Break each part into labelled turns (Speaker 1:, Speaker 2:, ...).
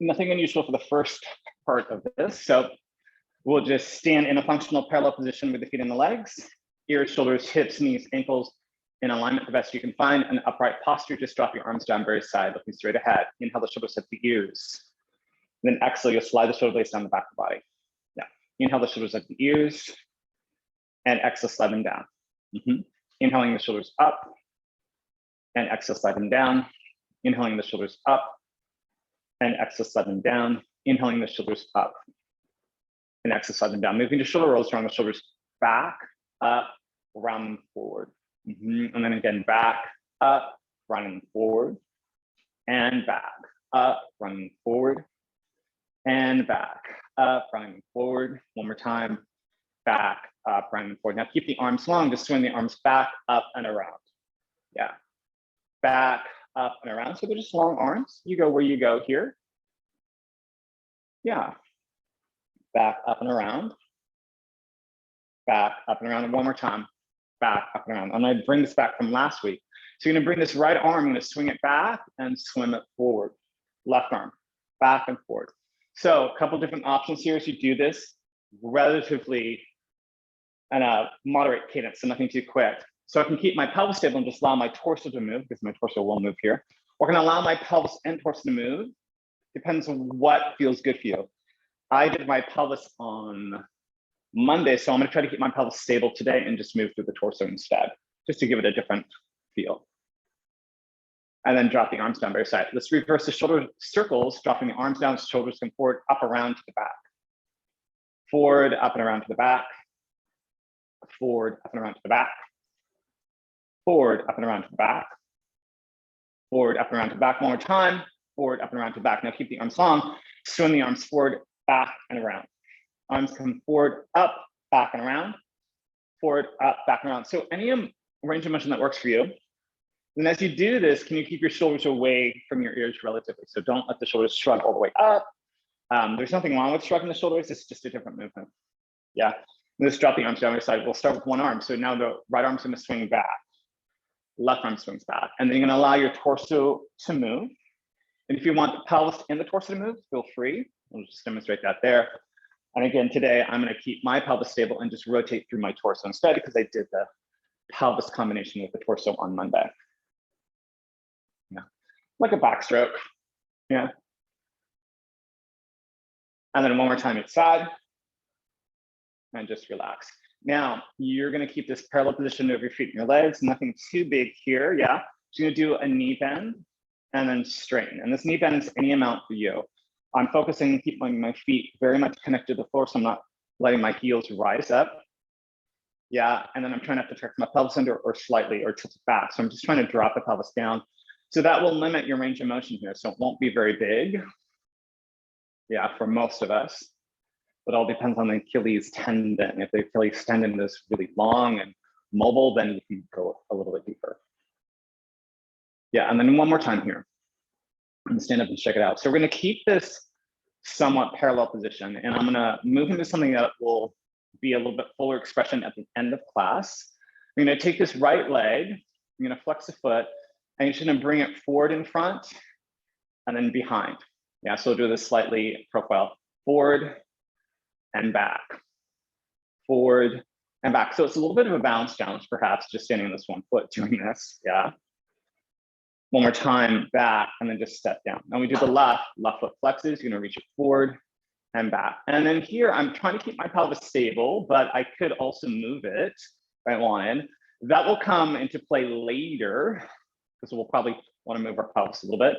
Speaker 1: Nothing unusual for the first part of this. So we'll just stand in a functional parallel position with the feet and the legs, ears, shoulders, hips, knees, ankles in alignment the best you can find. An upright posture, just drop your arms down very side, looking straight ahead. Inhale, the shoulders hit the ears. Then exhale, you'll slide the shoulder blades down the back of the body. Yeah. Inhale, the shoulders hit the ears. And exhale, slide them down. Inhaling the shoulders up. And exhale, slide them down. Inhaling the shoulders up. And exhale, slide them down. Inhaling the shoulders up. And exhale, slide them down. Moving to shoulder rolls, drawing the shoulders back, up, round them forward. And then again, back, up, rounding forward. And back, up, rounding forward. And back, up, rounding forward. One more time. Back, up, rounding forward. Now keep the arms long, just swing the arms back, up, and around. Yeah. Back, up, and around. So they're just long arms. You go where you go here. Yeah. Back, up, and around. Back, up, and around. And one more time. Back, up, and around. I'm going to bring this back from last week. So you're going to bring this right arm, I'm going to swing it back and swim it forward. Left arm, back and forward. So a couple different options here as you do this relatively and a moderate cadence, so nothing too quick. So I can keep my pelvis stable and just allow my torso to move, because my torso will move here. Or I can allow my pelvis and torso to move. Depends on what feels good for you. I did my pelvis on Monday, so I'm going to try to keep my pelvis stable today and just move through the torso instead, just to give it a different feel. And then drop the arms down very side. Let's reverse the shoulder circles, dropping the arms down, shoulders come forward, up, around to the back. Forward, up and around to the back. Forward, up and around to the back. Forward, up and around to the back. Forward, up and around to the back. One more time. Forward, up and around to the back. Now keep the arms long. Swing the arms forward, back, and around. Arms come forward, up, back, and around. Forward, up, back, and around. So any range of motion that works for you. And as you do this, can you keep your shoulders away from your ears relatively? So don't let the shoulders shrug all the way up. There's nothing wrong with shrugging the shoulders. It's just a different movement. Yeah. Let's drop the arms down your side. We'll start with one arm. So now the right arm's going to swing back. Left arm swings back. And then you're going to allow your torso to move. And if you want the pelvis and the torso to move, feel free. We'll just demonstrate that there. And again, today, I'm going to keep my pelvis stable and just rotate through my torso instead, because I did the pelvis combination with the torso on Monday. Yeah, like a backstroke. Yeah. And then one more time each side. And just relax. Now, you're going to keep this parallel position of your feet and your legs. Nothing too big here. Yeah. So you're going to do a knee bend and then straighten. And this knee bend is any amount for you. I'm focusing on keeping my feet very much connected to the floor, so I'm not letting my heels rise up. Yeah, and then I'm trying not to tuck my pelvis under or slightly or tilt it back. So I'm just trying to drop the pelvis down. So that will limit your range of motion here. So it won't be very big. Yeah, for most of us. But it all depends on the Achilles tendon. If the Achilles tendon is really long and mobile, then you can go a little bit deeper. Yeah, and then one more time here. And stand up and check it out. So we're going to keep this somewhat parallel position, and I'm going to move into something that will be a little bit fuller expression at the end of class. I'm going to take this right leg, I'm going to flex the foot, and you're going to bring it forward in front and then behind. Yeah, so we'll do this slightly profile. Forward and back. Forward and back. So it's a little bit of a balance challenge, perhaps, just standing on this one foot doing this. Yeah. One more time, back, and then just step down. Now we do the left foot flexes. You're gonna reach it forward and back. And then here, I'm trying to keep my pelvis stable, but I could also move it if I wanted. That will come into play later, because we'll probably wanna move our pelvis a little bit.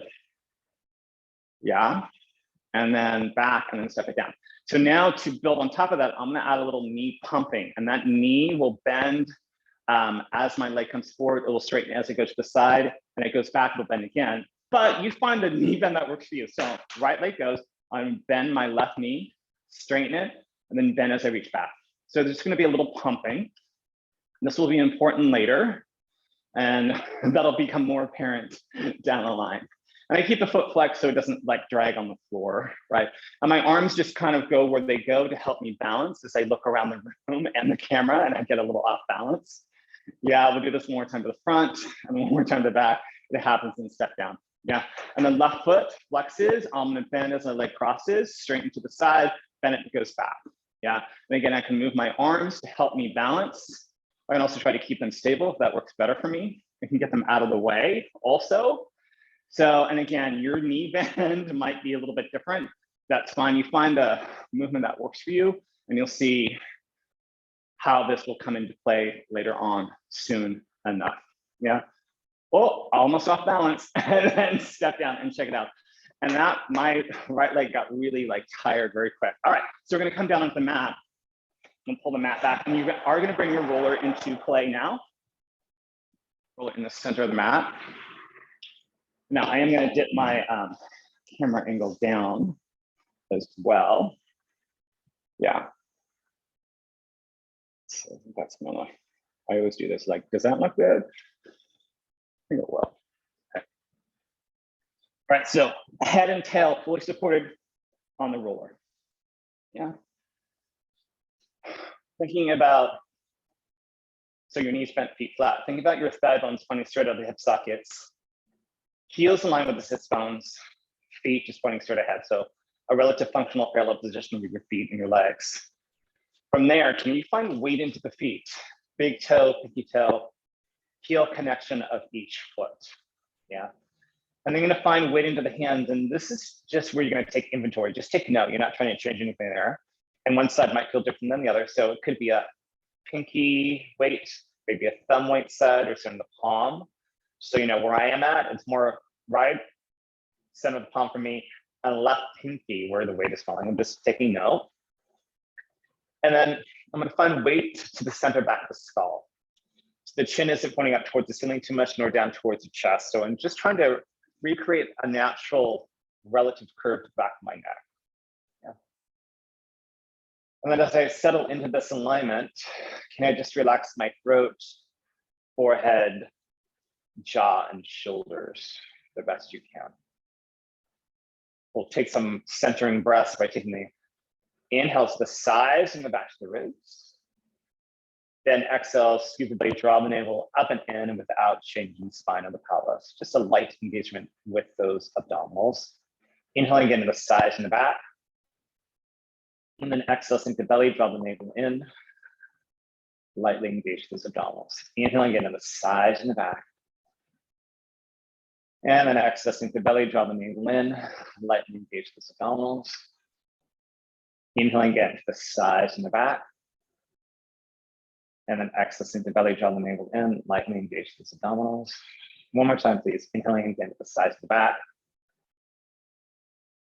Speaker 1: Yeah, and then back, and then step it down. So now to build on top of that, I'm gonna add a little knee pumping, and that knee will bend as my leg comes forward. It will straighten as it goes to the side, and it goes back, it'll bend again. But you find the knee bend that works for you. So right leg goes, I'm bend my left knee, straighten it, and then bend as I reach back. So there's gonna be a little pumping. This will be important later, and that'll become more apparent down the line. And I keep the foot flexed so it doesn't like drag on the floor, right? And my arms just kind of go where they go to help me balance as I look around the room and the camera, and I get a little off balance. Yeah, we'll do this one more time to the front and one more time to the back. It happens in step down. Yeah, and then left foot flexes, I'm gonna bend as my leg crosses, straighten to the side, then it goes back. Yeah, and again, I can move my arms to help me balance. I can also try to keep them stable if that works better for me. I can get them out of the way also. So, and again, your knee bend might be a little bit different. That's fine. You find a movement that works for you, and you'll see how this will come into play later on soon enough. Yeah. Oh, almost off balance, and then step down and check it out. And that, my right leg got really like tired very quick. All right, so we're gonna come down onto the mat and pull the mat back, and you are gonna bring your roller into play now. Roll it in the center of the mat. Now I am gonna dip my camera angle down as well. Yeah. So I think that's gonna, I always do this, like, does that look good? I think it will. Okay. All right, so head and tail fully supported on the roller. Yeah. Thinking about, so your knees bent, feet flat. Think about your thigh bones pointing straight out of the hip sockets. Heels in line with the sits bones, feet just pointing straight ahead. So a relative functional parallel position with your feet and your legs. From there, can you find weight into the feet? Big toe, pinky toe, heel connection of each foot. Yeah. And then you're gonna find weight into the hands. And this is just where you're gonna take inventory. Just take note, you're not trying to change anything there. And one side might feel different than the other. So it could be a pinky weight, maybe a thumb weight side, or sort of the palm. So you know where I am at, it's more right center of the palm for me, and left pinky where the weight is falling. I'm just taking note. And then I'm gonna find weight to the center back of the skull. So the chin isn't pointing up towards the ceiling too much, nor down towards the chest. So I'm just trying to recreate a natural relative curve to the back of my neck. Yeah. And then as I settle into this alignment, can I just relax my throat, forehead, jaw, and shoulders the best you can. We'll take some centering breaths by taking the inhales to the sides and the back to the ribs. Then exhale, scoop the belly, draw the navel up and in, and without changing the spine of the pelvis. Just a light engagement with those abdominals. Inhaling again to the sides and the back. And then exhale, sink the belly, draw the navel in. Lightly engage those abdominals. Inhaling again to the sides and the back. And then exhale, sink the belly, draw the navel in. Lightly engage those abdominals. Inhaling again to the sides and the back. And then exhale, sink the belly, draw the navel in, lightly engage those abdominals. One more time, please. Inhaling again to the sides of the back.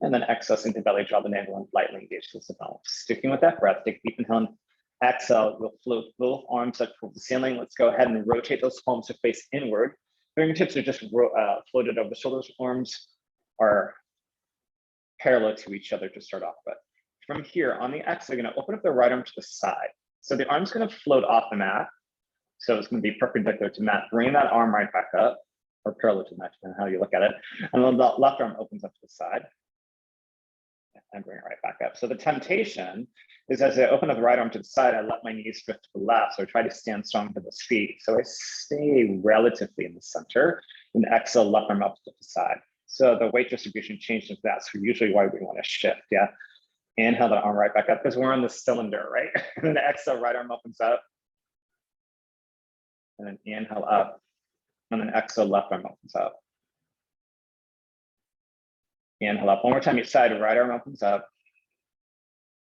Speaker 1: And then exhale, sink the belly, draw the navel in, lightly engage those abdominals. Sticking with that breath, take a deep inhale. Exhale, we'll float both arms up towards the ceiling. Let's go ahead and rotate those palms to face inward. Fingertips are just floated over the shoulders. Arms are parallel to each other to start off with. From here, on the exhale, you're gonna open up the right arm to the side. So the arm's gonna float off the mat. So it's gonna be perpendicular to mat. Bring that arm right back up, or parallel to mat, depending on how you look at it. And then the left arm opens up to the side. And bring it right back up. So the temptation is as I open up the right arm to the side, I let my knees drift to the left. So I try to stand strong to those feet. So I stay relatively in the center, and exhale, left arm up to the side. So the weight distribution changes that. So usually why we wanna shift, yeah? Inhale the arm right back up because we're on the cylinder, right? And then exhale, right arm opens up. And then inhale up. And then exhale, left arm opens up. Inhale up. One more time each side, right arm opens up.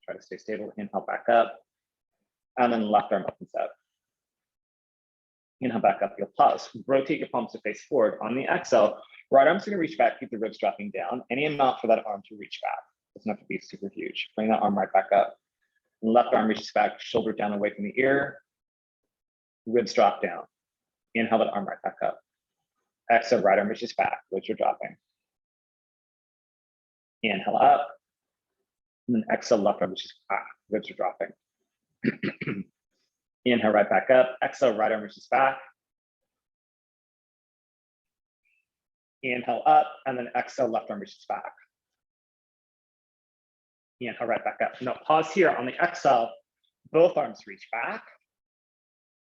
Speaker 1: Try to stay stable. Inhale back up. And then left arm opens up. Inhale back up. You'll pause. Rotate your palms to face forward. On the exhale, right arm's gonna reach back, keep the ribs dropping down. Any amount for that arm to reach back. Doesn't have to be super huge. Bring that arm right back up. Left arm reaches back, shoulder down away from the ear. Ribs drop down. Inhale that arm right back up. Exhale, right arm reaches back, ribs are dropping. Inhale up. And then exhale, left arm reaches back, ribs are dropping. Inhale right back up. Exhale, right arm reaches back. Inhale up, and then exhale, left arm reaches back. Inhale right back up. No, pause here. On the exhale, both arms reach back.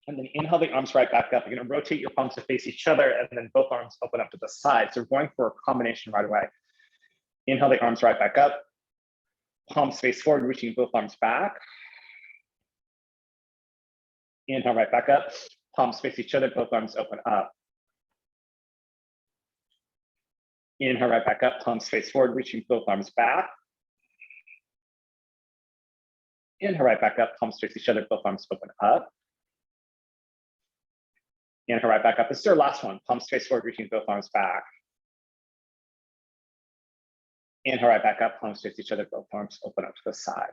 Speaker 1: And then inhale the arms right back up. You're gonna rotate your palms to face each other and then both arms open up to the side. So we're going for a combination right away. Inhale the arms right back up. Palms face forward, reaching both arms back. Inhale right back up. Palms face each other, both arms open up. Inhale right back up, palms face forward, reaching both arms back. Inhale right back up, palms face each other, both arms open up. Inhale right back up. This is our last one. Palms face forward, reaching both arms back. Inhale right back up, palms face each other, both arms open up to the side.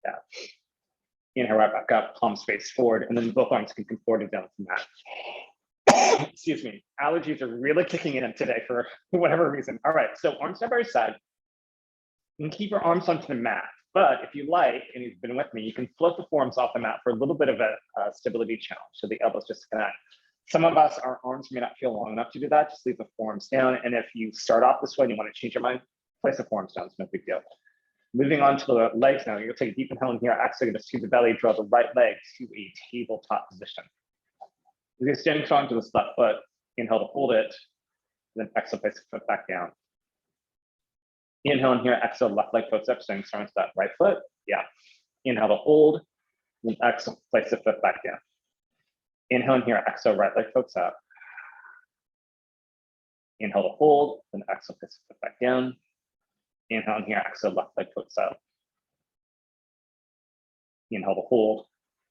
Speaker 1: Yeah. Inhale right back up, palms face forward, and then both arms can come forward and down from that. Excuse me, allergies are really kicking in today for whatever reason. All right, so arms side by side. You can keep your arms onto the mat, but if you like, and you've been with me, you can float the forearms off the mat for a little bit of a stability challenge. So the elbows just connect. Some of us, our arms may not feel long enough to do that. Just leave the forearms down. And if you start off this way and you want to change your mind, place the forearms down. It's no big deal. Moving on to the legs now. You'll take a deep inhale in here. Exhale, just to the belly, draw the right leg to a tabletop position. You're standing strong to this left foot. Inhale to hold it. Then exhale, place the foot back down. Inhale in here. Exhale, left leg floats up, staying strong to that right foot. Yeah. Inhale to hold. Then exhale, place the foot back down. Inhale in here. Exhale, right leg floats up. Inhale to hold. Then exhale, place the foot back down. Inhale in here. Exhale, left leg floats up. Inhale to hold.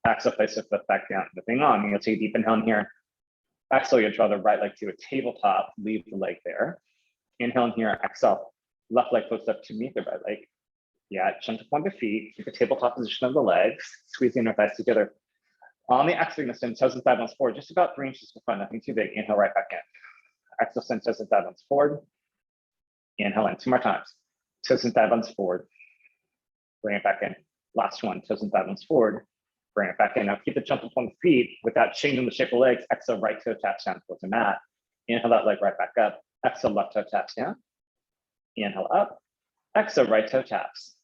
Speaker 1: Exhale, place the foot back down. Moving on, you'll take a deep inhale in here. Exhale, you'll draw the right leg to a tabletop, leave the leg there. Inhale in here, exhale, left leg floats up to meet the right leg. Yeah, jump up on the feet, keep the tabletop position of the legs, squeeze the inner thighs together. On the exhale, you're gonna send toes and thigh bones forward, just about 3 inches in front, nothing too big. Inhale right back in. Exhale, send toes and thigh bones forward. Inhale in, 2 more times. Toes and thigh bones forward. Bring it back in. Last one, toes and thigh bones forward. Bring it back in. Now keep the jump up on the feet without changing the shape of the legs. Exhale, right toe taps down towards the mat. Inhale that leg right back up. Exhale, left toe taps down. Inhale up. Exhale, right toe taps.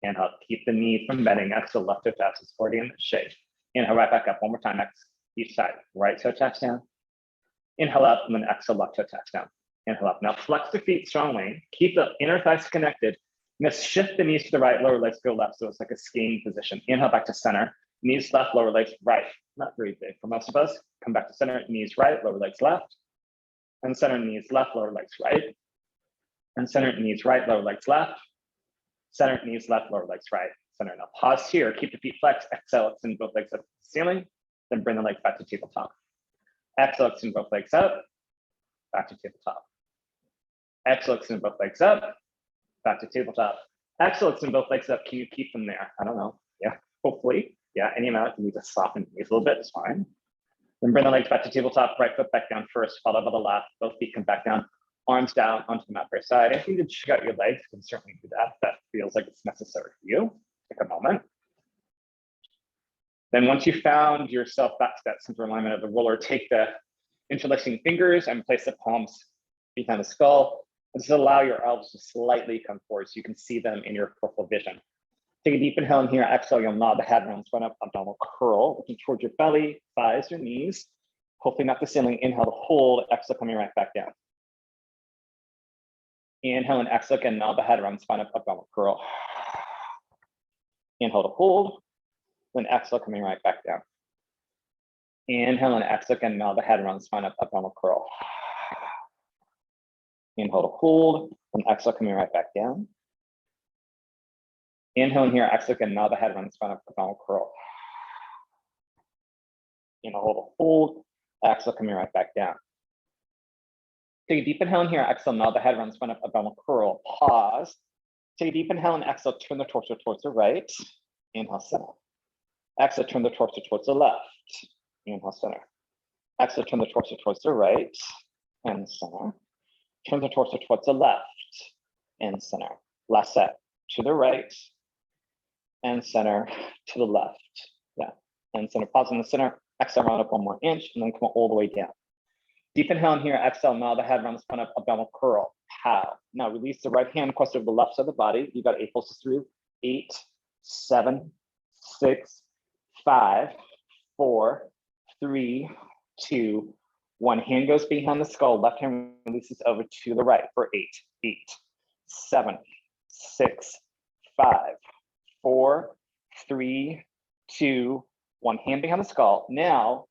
Speaker 1: Inhale, keep the knee from bending. Exhale, left toe taps, it's already in the shape. Inhale right back up, 1 more time. Exhale, each side. Right toe taps down. Inhale up, and then exhale, left toe taps down. Inhale up. Now flex the feet strongly. Keep the inner thighs connected. Now shift the knees to the right, lower legs go left, so it's like a skiing position. Inhale back to center. Knees left, lower legs right. Not very big for most of us. Come back to center, knees right, lower legs left. And center, knees left, lower legs right. And center, knees right, lower legs left. Center, knees left, lower legs right. Center. Now pause here, keep the feet flexed. Exhale, extend both legs up to the ceiling. Then bring the legs back to tabletop. Exhale, extend both legs up. Back to tabletop. Exhale, extend both legs up. Back to tabletop. Exhale, extend both legs up. Can you keep them there? I don't know. Yeah, hopefully. Yeah, any amount. You need to soften the knees a little bit. It's fine. Then bring the legs back to tabletop. Right foot back down first, followed by the left. Both feet come back down. Arms down onto the mat for a side. If you need to check out your legs, you can certainly do that. That feels like it's necessary for you. Take a moment. Then once you found yourself back to that center alignment of the roller, take the interlacing fingers and place the palms behind the skull. And just allow your elbows to slightly come forward so you can see them in your peripheral vision. Take a deep inhale in here. Exhale, you'll nod the head around, spine up, abdominal curl, looking towards your belly, thighs, your knees. Hopefully not the ceiling. Inhale to hold. Exhale, coming right back down. Inhale and exhale again. Nod the head around, spine up, abdominal curl. Inhale to hold. Then exhale, coming right back down. Inhale and exhale again. Nod the head around, spine up, abdominal curl. Inhale to hold, and exhale, coming right back down. Inhale in here, exhale again, nod the head around, spine up, abdominal curl. Inhale to hold, exhale, coming right back down. Take a deep inhale in here, exhale, nod the head around, spine up, abdominal curl. Pause. Take a deep inhale and exhale, turn the torso towards the right. Inhale, center. Exhale, turn the torso towards the left. Inhale, center. Exhale, turn the torso towards the right and center. Turn the torso towards the left and center. Last set, to the right and center, to the left. Yeah, and center. Pause in the center. Exhale, round up 1 more inch, and then come all the way down. Deep inhale in here. Exhale, nod the head around the spine up, abdominal curl. Pow. Now release the right hand, cross over the left side of the body. You got 8 pulses through. 8, 7, 6, 5, 4, 3, 2, 1. Hand goes behind the skull. Left hand releases over to the right for 8, 8, 7, 6, 5, 4, 3, 2, 1. Hand behind the skull. Now,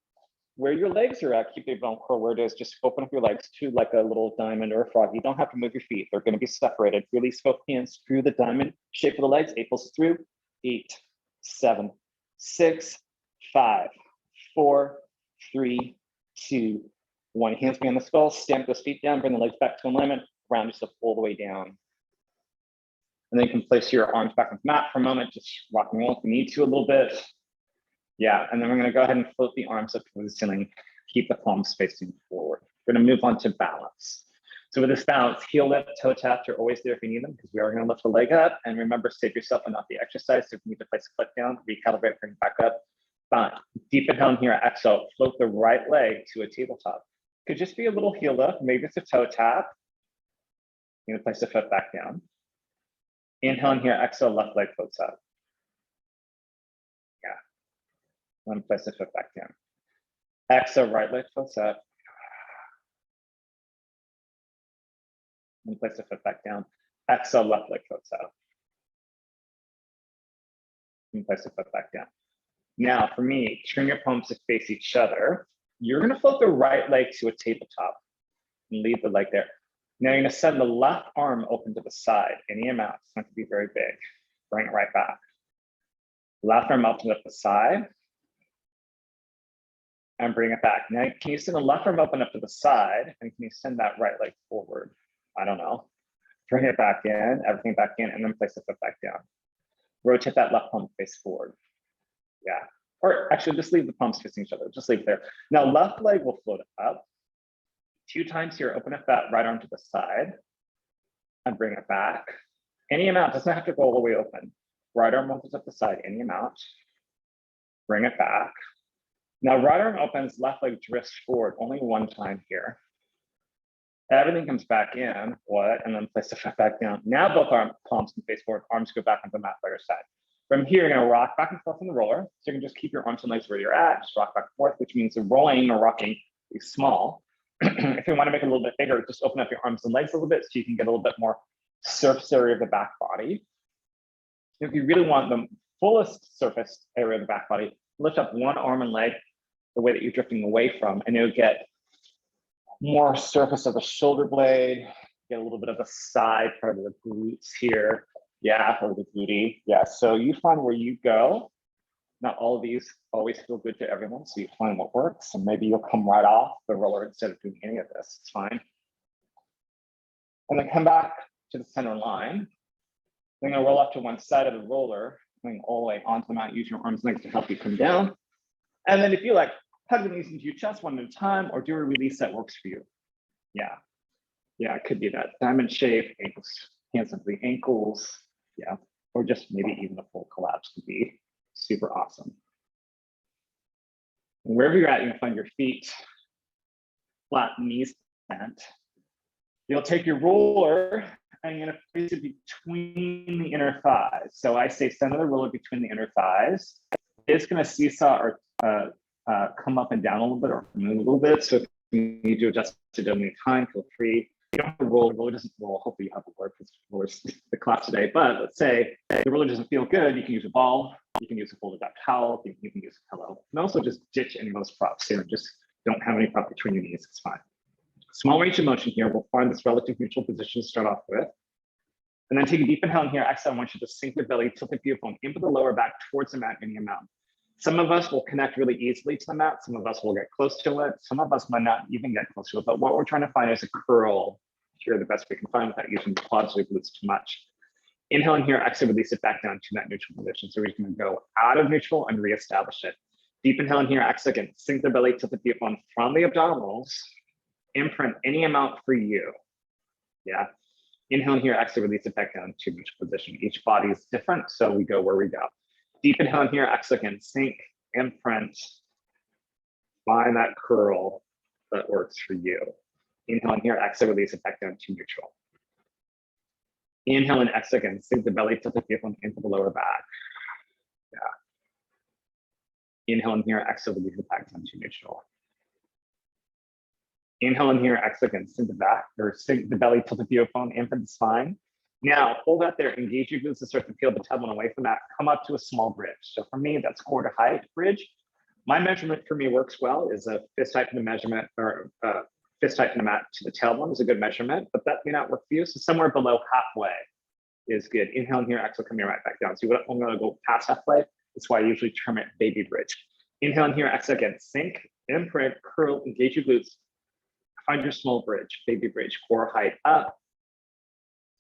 Speaker 1: where your legs are at, keep your bone curl where it is. Just open up your legs to like a little diamond or a frog. You don't have to move your feet. They're going to be separated. Release both hands through the diamond shape of the legs. 8 pulses through. 8, 7, 6, 5, 4, 3, 2, 1. Hands behind the skull. Stamp those feet down. Bring the legs back to alignment. Round yourself all the way down. And then you can place your arms back on the mat for a moment. Just rock and roll if you need to a little bit. Yeah, and then we're going to go ahead and float the arms up to the ceiling. Keep the palms facing forward. We're going to move on to balance. So with this balance, heel lift, toe taps are always there if you need them, because we are going to lift the leg up. And remember, save yourself and not the exercise. So if you need to place a foot down, recalibrate, bring it back up. Fine. Deep inhale here, exhale. Float the right leg to a tabletop. Could just be a little heel lift. Maybe it's a toe tap. You're going to place the foot back down. Inhale in here, exhale, left leg floats up. Yeah. Then place the foot back down. Exhale, right leg floats up. And place the foot back down. Exhale, left leg floats up. And place the foot back down. Now, for me, turn your palms to face each other. You're going to float the right leg to a tabletop and leave the leg there. Now, you're going to send the left arm open to the side, any amount. It's not going to be very big. Bring it right back. Left arm open up the side. And bring it back. Now, can you send the left arm open up to the side? And can you send that right leg forward? I don't know. Bring it back in, everything back in, and then place the foot back down. Rotate that left palm face forward. Yeah. Or actually, just leave the palms facing each other. Just leave it there. Now, left leg will float up. 2 times here, open up that right arm to the side and bring it back. Any amount, doesn't have to go all the way open. Right arm opens up the side, any amount. Bring it back. Now, right arm opens, left leg drifts forward, only 1 time here. Everything comes back in, what? And then place the foot back down. Now, both palms can face forward, arms go back onto the mat by your side. From here, you're gonna rock back and forth on the roller. So you can just keep your arms and legs where you're at, just rock back and forth, which means the rolling or rocking is small. If you wanna make it a little bit bigger, just open up your arms and legs a little bit so you can get a little bit more surface area of the back body. If you really want the fullest surface area of the back body, lift up one arm and leg the way that you're drifting away from, and you'll get more surface of the shoulder blade, get a little bit of the side part of the glutes here. Yeah, or the booty. Yeah, so you find where you go. Not all of these always feel good to everyone, so you find what works, and maybe you'll come right off the roller instead of doing any of this. It's fine. And then come back to the center line. Then you'll roll up to one side of the roller, going all the way onto the mat. Use your arms and legs to help you come down. And then if you like, hug the knees into your chest one at a time, or do a release that works for you. Yeah, it could be that diamond shape, ankles, hands up the ankles. Yeah, or just maybe even a full collapse would be super awesome. And wherever you're at, you're gonna find your feet flat, knees bent. You'll take your roller and you're gonna place it between the inner thighs. So I say center the roller between the inner thighs. It's gonna seesaw or come up and down a little bit or move a little bit. So if you need to adjust it at any time, feel free. You don't have to roll, the roller doesn't roll. Hopefully you have a word for the class today. But let's say the roller doesn't feel good, you can use a ball, you can use a folded up towel, you can use a pillow. You can also just ditch any of those props here. Just don't have any prop between your knees, it's fine. Small range of motion here. We'll find this relative neutral position to start off with. And then take a deep inhale in here. Exhale, I want you to sink your belly, tilt the bone into the lower back towards the mat any amount. Some of us will connect really easily to the mat. Some of us will get close to it. Some of us might not even get close to it. But what we're trying to find is a curl here, the best we can find without using the quads or glutes too much. Inhale in here, exhale, release it back down to that neutral position. So we're going to go out of neutral and reestablish it. Deep inhale in here, exhale again, sink the belly, tilt the bone from the abdominals, imprint any amount for you. Yeah. Inhale in here, exhale, release it back down to neutral position. Each body is different, so we go where we go. Deep inhale in here, exhale again, sink, imprint, find that curl that works for you. Inhale in here, exhale, release it back down to neutral. Inhale and exhale again, sink the belly, tilt the bone into the lower back. Inhale in here, exhale, release it back down to neutral. Inhale in here, exhale again, sink the back, or sink the belly, tilt the theophone in from the spine. Now, hold that there, engage your glutes to start to peel the tailbone away from that, come up to a small bridge. So for me, that's quarter height bridge. My measurement for me works well is a fist height from the measurement, or fist height from the mat to the tailbone is a good measurement, but that may not work for you. So somewhere below halfway is good. Inhale in here, exhale, coming right back down. So I'm gonna go past halfway. That's why I usually term it baby bridge. Inhale in here, exhale again, sink, imprint, curl, engage your glutes. Find your small bridge, baby bridge, core height up,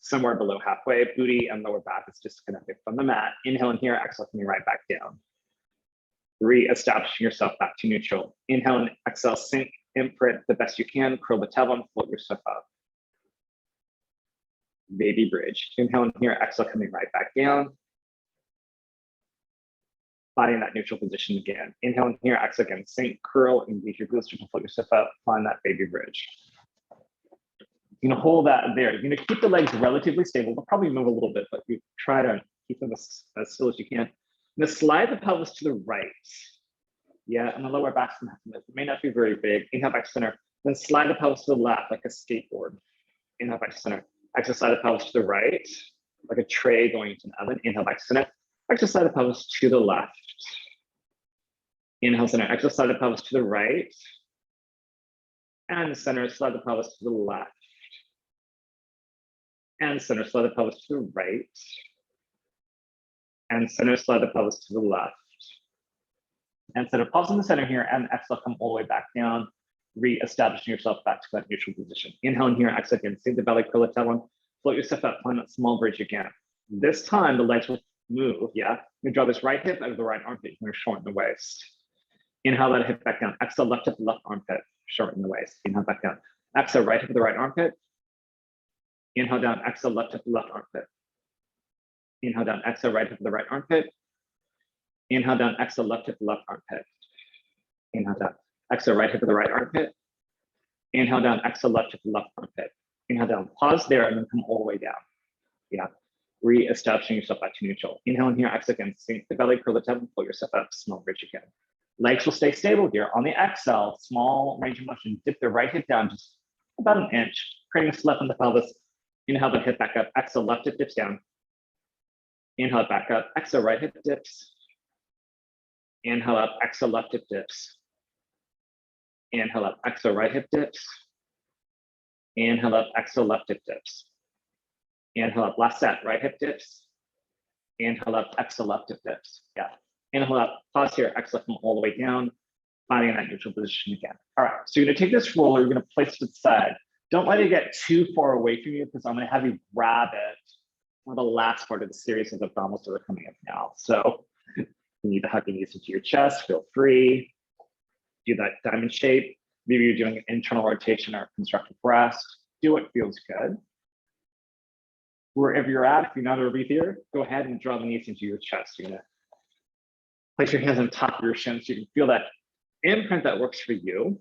Speaker 1: somewhere below halfway, booty and lower back is disconnected from the mat. Inhale in here, exhale, coming right back down. Re-establishing yourself back to neutral. Inhale and exhale, sink, imprint the best you can, curl the tailbone, float yourself up. Baby bridge. Inhale in here, exhale, coming right back down. Finding that neutral position again. Inhale in here, exhale again, sink, curl, engage your glutes to float yourself up, find that baby bridge. You're gonna hold that there. You're gonna keep the legs relatively stable. They'll probably move a little bit, but you try to keep them as still as you can. You're gonna slide the pelvis to the right. Yeah, and the lower back may not be very big. Inhale back to center. Then slide the pelvis to the left like a skateboard. Inhale back to center. Exhale, slide the pelvis to the right, like a tray going into an oven. Inhale back to center. Exhale, slide the pelvis to the left. Inhale, center. Exhale, slide the pelvis to the right. And center, slide the pelvis to the left. And center, slide the pelvis to the right. And center, slide the pelvis to the left. And center, pause in the center here, and exhale, come all the way back down, re-establishing yourself back to that neutral position. Inhale in here, exhale again, sink the belly, curl the tailbone, float yourself up, find that small bridge again. This time, the legs will move, yeah? You draw this right hip out of the right armpit, you're gonna shorten the waist. Inhale, let it hip back down. Exhale, left hip, left armpit, shorten the waist. Inhale, back down. Exhale, right hip, the right armpit. Inhale down, exhale, left hip, left armpit. Inhale down, exhale, right hip, the right armpit. Inhale down, exhale, left hip, left armpit. Inhale down, exhale, right hip, the right armpit. Inhale down, exhale, left hip, left armpit. Inhale down, pause there, and then come all the way down. Yeah, re-establishing yourself back to neutral. Inhale in here, exhale again, sink the belly, curl the tailbone, pull yourself up, small bridge again. Legs will stay stable here. On the exhale, small range of motion, dip the right hip down just about an inch, creating a slip in the pelvis. Inhale, the hip back up. Exhale, left hip dips down. Inhale, back up. Exhale, right hip dips. Inhale up. Exhale, left hip dips. Inhale up. Exhale, right hip dips. Inhale up. Exhale, left hip dips. Inhale up. Last set. Right hip dips. Inhale up. Exhale, left hip dips. Yeah. Inhale up. Pause here. Exhale, come all the way down. Finding that neutral position again. All right. So you're going to take this roller. You're going to place it to the side. Don't let it get too far away from you because I'm going to have you grab it for the last part of the series of abdominals that are coming up now. So you need to hug your knees into your chest. Feel free. Do that diamond shape. Maybe you're doing an internal rotation or constructive rest. Do what feels good. Wherever you're at, if you're not over here, go ahead and draw the knees into your chest. You're going to place your hands on top of your shin so you can feel that imprint that works for you.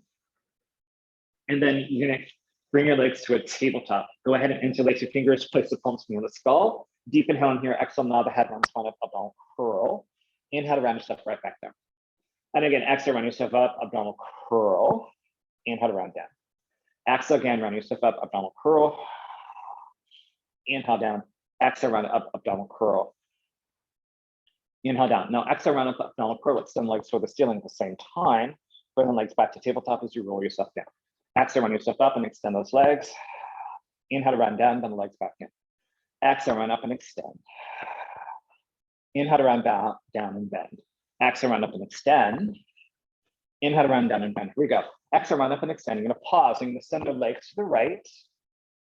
Speaker 1: And then you're going to bring your legs to a tabletop. Go ahead and interlace your fingers, place the palms near the skull. Deep inhale in here, exhale, nod the head, round spine up, abdominal curl. Inhale to round yourself right back down. And again, exhale, round yourself up, abdominal curl. Inhale to round down. Exhale again, round yourself up, abdominal curl. Inhale down. Exhale, round up, abdominal curl. Inhale down. Now exhale, round up, abdominal curl. Extend legs toward the ceiling at the same time. Bring the legs back to tabletop as you roll yourself down. Exhale, run yourself up and extend those legs. Inhale to round down, bend the legs back in. Exhale, run up and extend. Inhale to round down and bend. Exhale, run up and extend. Inhale to round down and bend. Here we go. Exhale, run up and extend. You're going to pause. You're going to send the legs to the right.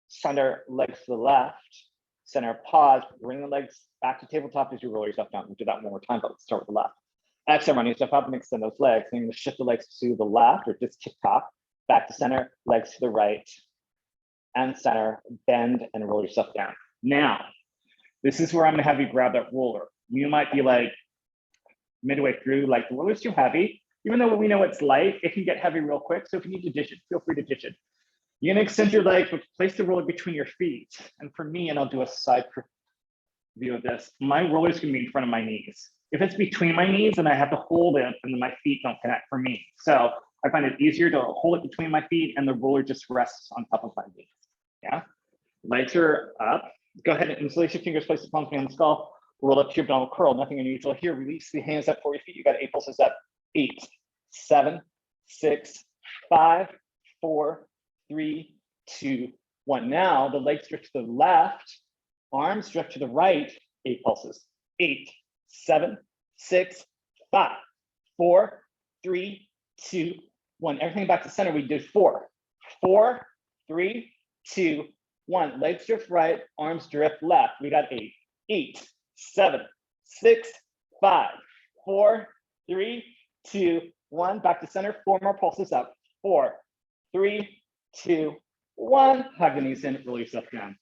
Speaker 1: Center legs to the left. Center pause. Bring the legs back to tabletop as you roll yourself down. We'll do that one more time, but let's start with the left. Exhale, run yourself up and extend those legs. Then you're going to shift the legs to the left or just tick-tock. Back to center, legs to the right, and center, bend and roll yourself down. Now, this is where I'm gonna have you grab that roller. You might be like midway through, like the roller's too heavy. Even though we know it's light, it can get heavy real quick. So if you need to ditch it, feel free to ditch it. You're gonna extend your leg, but place the roller between your feet. And for me, and I'll do a side view of this, my roller's gonna be in front of my knees. If it's between my knees, then I have to hold it and my feet don't connect for me. So I find it easier to hold it between my feet and the roller just rests on top of my knees. Yeah, legs are up. Go ahead and interlace your fingers, place the palms behind the skull, roll up to your abdominal curl. Nothing unusual here. Release the hands up for your feet. You got 8 pulses up. 8, 7, 6, 5, 4, 3, 2, 1. Now the legs drift to the left, arms drift to the right. 8 pulses. 8, 7, 6, 5, 4, 3, 2, 1. Everything back to center. We did 4, 4, 3, 2, 1. Legs drift right, arms drift left. We got 8, 8, 7, 6, 5, 4, 3, 2, 1. Back to center. 4 more pulses up. 4, 3, 2, 1. Hug the knees in, roll yourself down.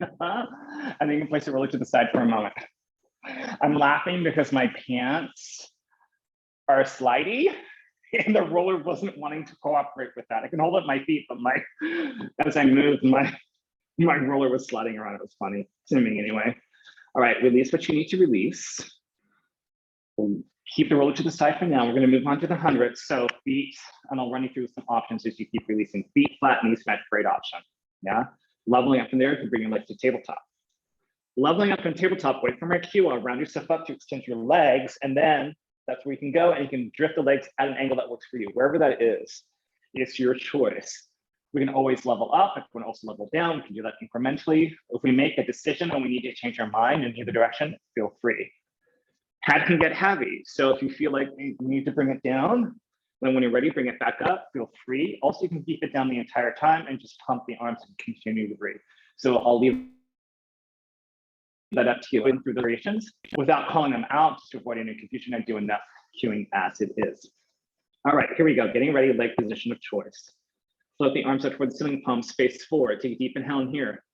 Speaker 1: And then you can place it really to the side for a moment. I'm laughing because my pants are slidey and the roller wasn't wanting to cooperate with that. I can hold up my feet, but as I moved, my roller was sliding around. It was funny to me anyway. All right, release what you need to release. Keep the roller to the side for now. We're going to move on to the 100. So feet, and I'll run you through some options as you keep releasing. Feet flat, knees bent, great option. Yeah, leveling up from there to bring your legs to tabletop. Leveling up from tabletop, wait for my cue. I'll round yourself up to extend your legs, and then that's where you can go and you can drift the legs at an angle that works for you. Wherever that is, it's your choice. We can always level up. If we can also level down, we can do that incrementally. If we make a decision and we need to change our mind in either direction, feel free. Head can get heavy. So if you feel like you need to bring it down, then when you're ready, bring it back up, feel free. Also, you can keep it down the entire time and just pump the arms and continue to breathe. So I'll leave that up to you through the variations without calling them out, just to avoid any confusion. I do enough cueing as it is. All right, here we go. Getting ready, leg position of choice. Float the arms up toward the ceiling, palms face forward. Take a deep inhale in here.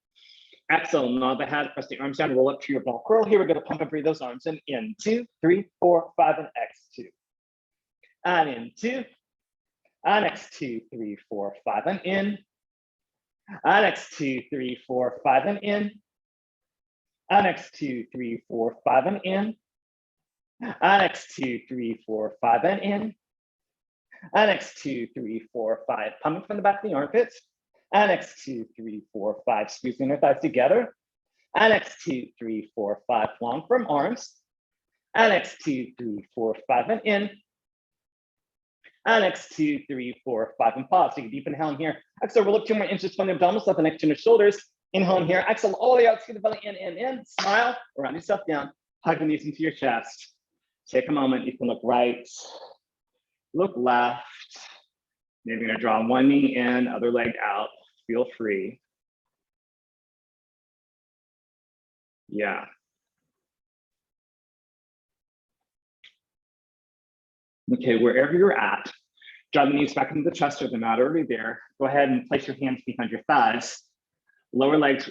Speaker 1: Exhale, nod the head, press the arms down, roll up to your ball curl. Here we're going to pump and breathe those arms in 2, 3, 4, 5, and X2. And in 2, and X2, 3, 4, 5, and in. And X2, 3, 4, 5, and in. And X2, 3, 4, 5, and in. And X2, 3, 4, 5, and in. And X2, 3, 4, 5. Pumping from the back of the armpits. And X2, 3, 4, 5. Squeezing your thighs together. And X2, 3, 4, 5. Long from arms. And X2, 3, 4, 5, and in. And X2, 3, 4, 5, and pause. Take a deep inhale in here. Exhale, roll up 2 more inches from the abdominals, let the neck to the shoulders. Inhale in here. Exhale all the way out to the belly. In. Smile. Round yourself down. Hug the knees into your chest. Take a moment. You can look right. Look left. Maybe you're going to draw one knee in, other leg out. Feel free. Yeah. Okay, wherever you're at, draw the knees back into the chest or the mat already there. Go ahead and place your hands behind your thighs. Lower legs